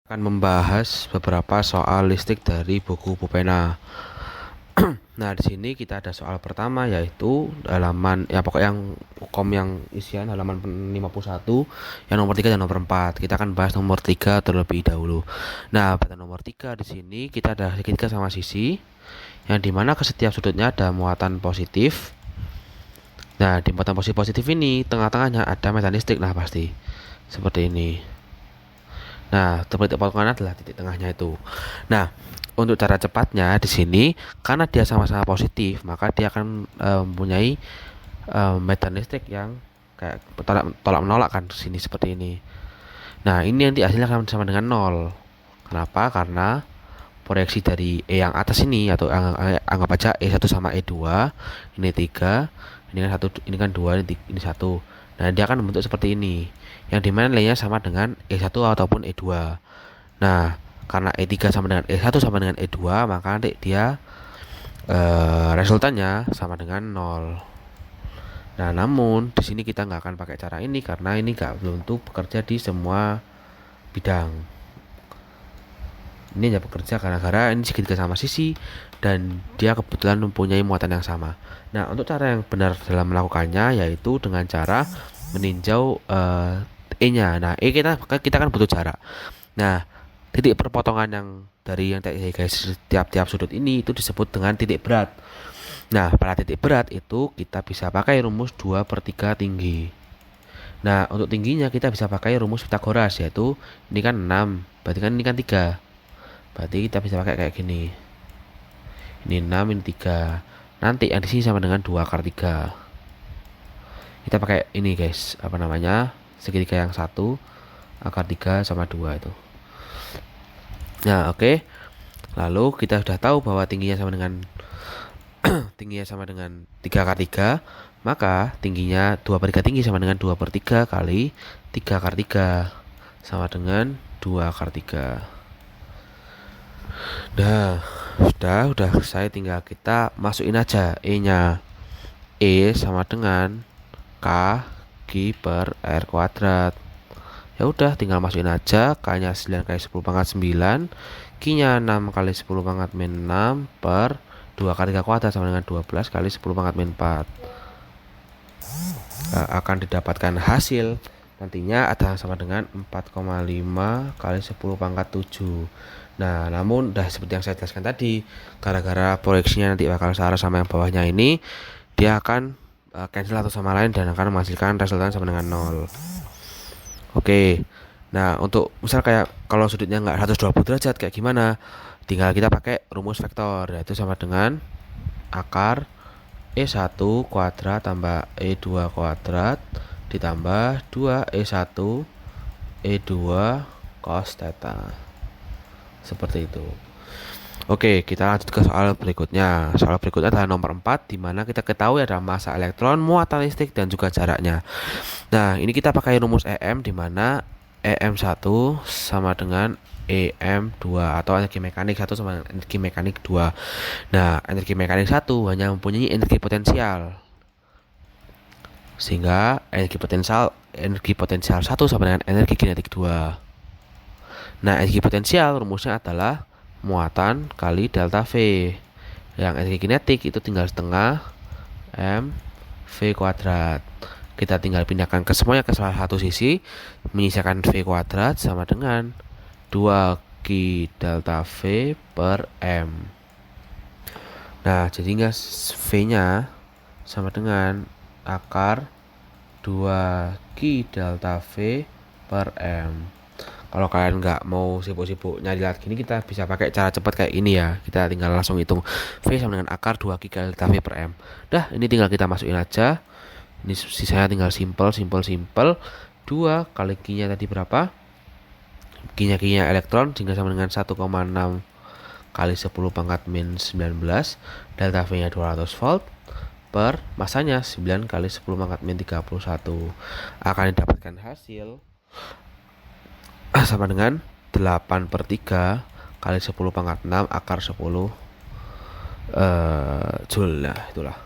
Akan membahas beberapa soal listrik dari buku Pupena. Nah, di sini kita ada soal pertama yaitu halaman ya pokok yang yang isian halaman 51, yang nomor 3 dan nomor 4. Kita akan bahas nomor 3 terlebih dahulu. Nah, pada nomor 3 di sini kita ada segitiga sama sisi yang dimana ke setiap sudutnya ada muatan positif. Nah, di muatan positif ini tengah-tengahnya ada medan listrik. Nah, pasti seperti ini. Nah, titik potongan adalah titik tengahnya itu. Nah, untuk cara cepatnya di sini karena dia sama-sama positif, maka dia akan mempunyai medan listrik yang kayak tolak menolak kan di sini seperti ini. Nah, ini nanti hasilnya akan sama dengan 0. Kenapa? Karena proyeksi dari E yang atas ini atau anggap aja E1 sama E2, ini 3, ini kan 1, ini kan 2, ini 1. Nah, dia akan membentuk seperti ini, yang dimana nilainya sama dengan E1 ataupun E2. Nah, karena E3 sama dengan E1 sama dengan E2, maka nanti dia resultannya sama dengan 0. Nah, namun di sini kita nggak akan pakai cara ini karena ini belum tentu bekerja di semua bidang. Ini hanya bekerja gara-gara ini segitiga sama sisi dan dia kebetulan mempunyai muatan yang sama. Nah, untuk cara yang benar dalam melakukannya yaitu dengan cara meninjau E-nya. Nah, kita kan butuh jarak. Nah, titik perpotongan yang dari yang guys tiap-tiap sudut ini itu disebut dengan titik berat. Nah, pada titik berat itu kita bisa pakai rumus 2/3 tinggi. Nah, untuk tingginya kita bisa pakai rumus Pitagoras, yaitu ini kan 6, berarti kan ini kan 3. Berarti kita bisa pakai kayak gini. Ini 6, ini 3. Nanti yang di sini sama dengan 2 akar 3. Kita pakai ini guys, apa namanya? Segitiga yang 1 akar 3 sama 2 itu. Nah, oke. Lalu kita sudah tahu bahwa tingginya sama dengan 3 akar 3, maka tingginya 2/3 tinggi sama dengan 2/3 kali 3 akar 3 sama dengan 2 akar 3. Nah, sudah saya tinggal kita masukin aja E-nya. E sama dengan K Q per R kuadrat. Ya udah, tinggal masukin aja. K-nya 9 kali 10 pangkat 9, Q-nya 6 kali 10 pangkat min 6 per 2 kali 3 kuadrat sama dengan 12 kali 10 pangkat min 4. Akan didapatkan hasil nantinya ada sama dengan 4,5 kali 10 pangkat 7. Nah, namun udah seperti yang saya jelaskan tadi, gara-gara proyeksinya nanti bakal searah sama yang bawahnya ini, dia akan cancel satu sama lain dan akan menghasilkan resultan sama dengan 0. Oke. Nah, untuk misal kayak kalau sudutnya nggak 120 derajat kayak gimana? Tinggal kita pakai rumus vektor, yaitu sama dengan akar E1 kuadrat tambah E2 kuadrat ditambah 2E1 E2 cos theta. Seperti itu. Oke, kita lanjut ke soal berikutnya. Soal berikutnya adalah nomor 4, di mana kita ketahui ada massa elektron, muatan listrik, dan juga jaraknya. Nah, ini kita pakai rumus EM, di mana EM1 sama dengan EM2 atau energi mekanik 1 sama dengan energi mekanik 2. Nah, energi mekanik 1 hanya mempunyai energi potensial. Sehingga energi potensial 1 sama dengan energi kinetik 2. Nah, energi potensial rumusnya adalah muatan kali delta V. Yang energi kinetik itu tinggal setengah M V kuadrat. Kita tinggal pindahkan ke semuanya ke salah satu sisi, menyisakan V kuadrat sama dengan 2Q delta V per M. Nah, jadinya V-nya sama dengan akar 2Q delta V per M. Kalau kalian nggak mau sibuk-sibuk nyari lagi gini, kita bisa pakai cara cepat kayak ini ya. Kita tinggal langsung hitung V sama dengan akar 2 kali delta V per M. Dah, ini tinggal kita masukin aja. Ini sisanya tinggal simple. 2 kali Q-nya tadi berapa? Q-nya elektron sehingga sama dengan 1,6 kali 10 pangkat min 19. Delta V-nya 200 volt per masanya 9 kali 10 pangkat min 31. Akan didapatkan hasil sama dengan 8/3 kali 10 pangkat 6 akar 10 joule. Nah, itulah.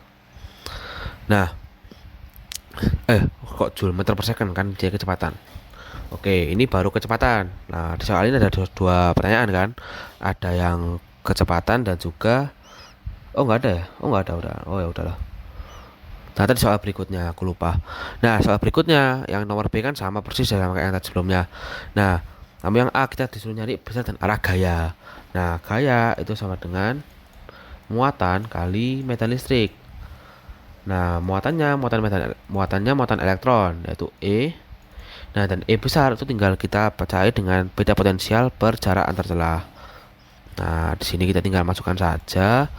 Nah, kok joule, meter per second kan dia kecepatan. Oke, ini baru kecepatan. Nah, di soal ini ada dua pertanyaan kan. Ada yang kecepatan dan juga nggak ada ya? Oh nggak ada udah. Oh ya udahlah. Nah, tadi soal berikutnya aku lupa. Nah, soal berikutnya yang nomor B kan sama persis sama kayak yang tadi sebelumnya. Nah, namun yang A kita disuruh nyari besar dan arah gaya. Nah, gaya itu sama dengan muatan kali medan listrik. Nah, muatan elektron yaitu E. Nah, dan E besar itu tinggal kita percaya dengan beda potensial per jarak antar celah. Nah, di sini kita tinggal masukkan saja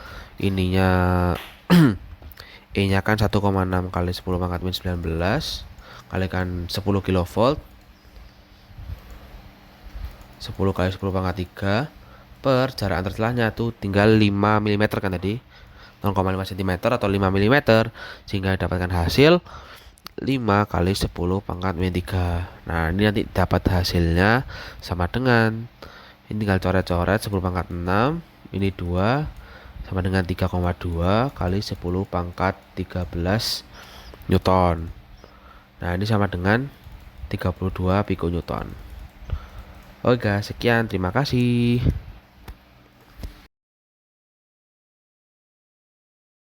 ininya E-nya kan 1,6 kali 10 pangkat min 19 kalikan 10 kilovolt 10 kali 10 pangkat 3 per jarak antar celahnya tuh tinggal 5 mm kan tadi 0,5 cm atau 5 mm sehingga dapatkan hasil 5 kali 10 pangkat min 3. Nah, ini nanti dapat hasilnya sama dengan ini tinggal coret-coret 10 pangkat 6 ini 2 sama dengan 3,2 kali 10 pangkat 13 Newton. Nah, ini sama dengan 32 pikonewton. Oke guys, sekian, terima kasih.